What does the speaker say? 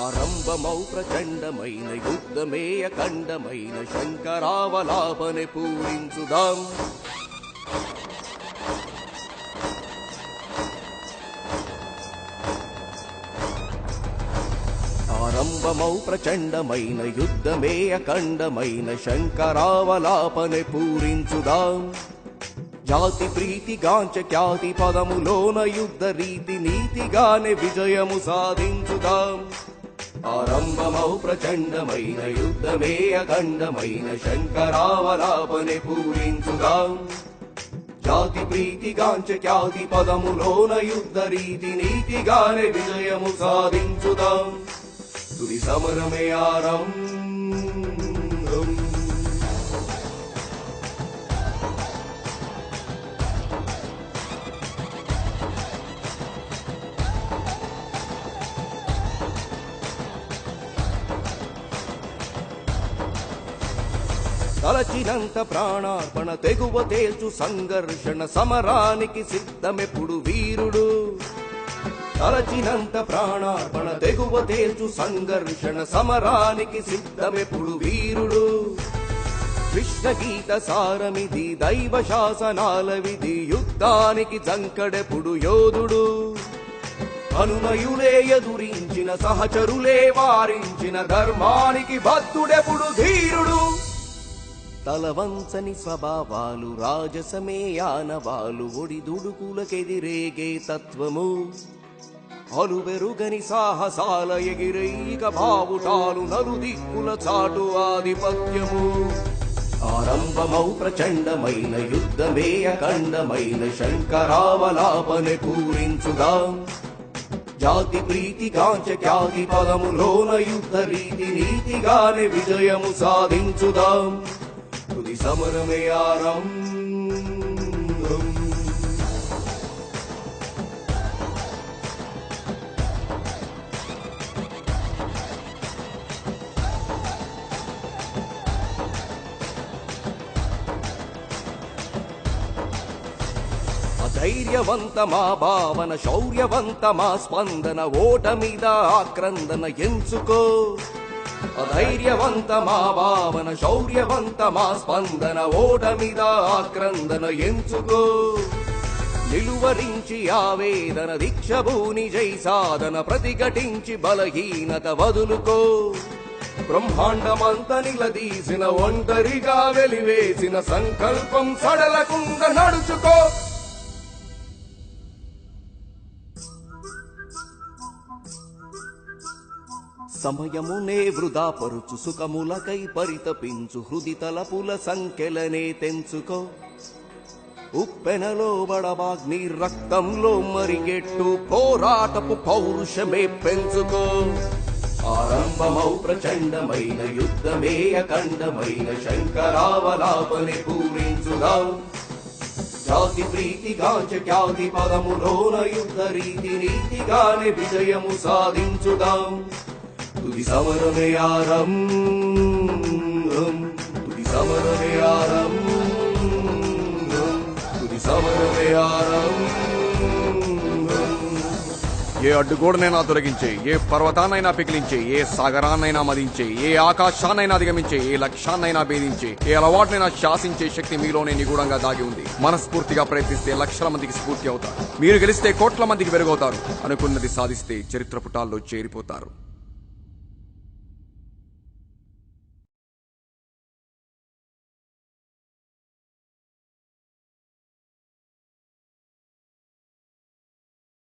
ఆరంభమౌ ప్రచండమైన యుద్ధమే అఖండమైన శంకరావలాపనే పూరించుదాం. ఆరంభమౌ ప్రచండమైన యుద్ధమే అఖండమైన శంకరావలాపనే పూరించుదాం. జాతి ప్రీతి గాంచ ఖ్యాతి పదములోన యుద్ధ రీతి నీతిగానే విజయము సాధించుదాం. ఆరంభమౌ ప్రచండమైన యుద్ధమే అఖండమైన శంకరావలాపనే పూరించుదాం. జాతి ప్రీతి గాంచ ఖ్యాతి పదములోన యుద్ధ రీతి నీతిగానే విజయము సాధించుదాం. తుది సమరమే ఆరంభం. తలచినంత ప్రాణార్పణ తెగువ తేల్చు సంఘర్షణ సమరానికి సిద్ధమెప్పుడు వీరుడు. తలచినంత ప్రాణార్పణ తెగువ తేల్చు సంఘర్షణ సమరానికి సిద్ధమెప్పుడు వీరుడు. కృష్ణగీత సారమిది దైవ శాసనాల విధి యుద్ధానికి జంకడెప్పుడు యోధుడు. అనునయులే ఎదురించిన సహచరులే వారించిన ధర్మానికి భక్తుడెప్పుడు ధీరుడు. తలవంచని స్వభావాలు రాజసమే ఆనవాలు ఒడిదుడుకులకెదిరేగే తత్వము. అలువెరుగని సాహసాల ఎగిరైక బావుటాలు నలుదిక్కుల చాటు ఆధిపత్యము. ఆరంభమౌ ప్రచండమైన యుద్ధమే అఖండమైన శంకరావలాపనే పూరించుదాం. జాతి ప్రీతి కాంచ ఖ్యాతి పదములోన యుద్ధ రీతి నీతిగానే విజయము సాధించుదాం. తుది సమరమే ఆరంభం. ధైర్యవంతమా భావన శౌర్యవంతమా స్పందన ఓటమిద ఆక్రందన ఎంచుకో. అధైర్యవంతమా భావన శౌర్యవంతమా స్పందన ఓటమిద ఆక్రందన ఎంచుకో. నిలువరించి ఆవేదన దీక్షభూని జై సాధన ప్రతిఘటించి బలహీనత వదులుకో. బ్రహ్మాండమంత నిలదీసిన ఒంటరిగా వెలివేసిన సంకల్పం సడలకుండా నడుచుకో. సమయమునే వృధా పరుచు సుఖములకై పరితపించు హృది తలపుల సంఖ్యలనే తెంచుకో. ఉప్పెనలో బడబాగ్ని రక్తంలో మరిగెట్టు పోరాటపు పౌరుషమే పెంచుకో. ఆరంభమౌ ప్రచండమైన యుద్ధమే అఖండమైన శంకరావలాపనే పూరించుదాం. జాతి ప్రీతి గాంచ ఖ్యాతి పదములోన యుద్ధ రీతి నీతిగానే విజయము సాధించుదాం. తుది సమరమే ఆరంభం. తుది సమరమే ఆరంభం. తుది సమరమే ఆరంభం. ఏ అడ్డుగోడనైనా తొలగించే, ఏ పర్వతాన్నైనా పికిలించే, ఏ సాగరాన్నైనా మదించే, ఏ ఆకాశాన్నైనా అధిగమించే, ఏ లక్ష్యాన్నైనా భేదించే, ఏ అలవాటునైనా శాసించే శక్తి మీలోనే నిగూఢంగా దాగి ఉంది. మనస్ఫూర్తిగా ప్రయత్నిస్తే లక్షల మందికి స్ఫూర్తి అవుతారు. మీరు గెలిస్తే కోట్ల మందికి వెలుగవుతారు. అనుకున్నది సాధిస్తే చరిత్ర పుటాల్లో చేరిపోతారు.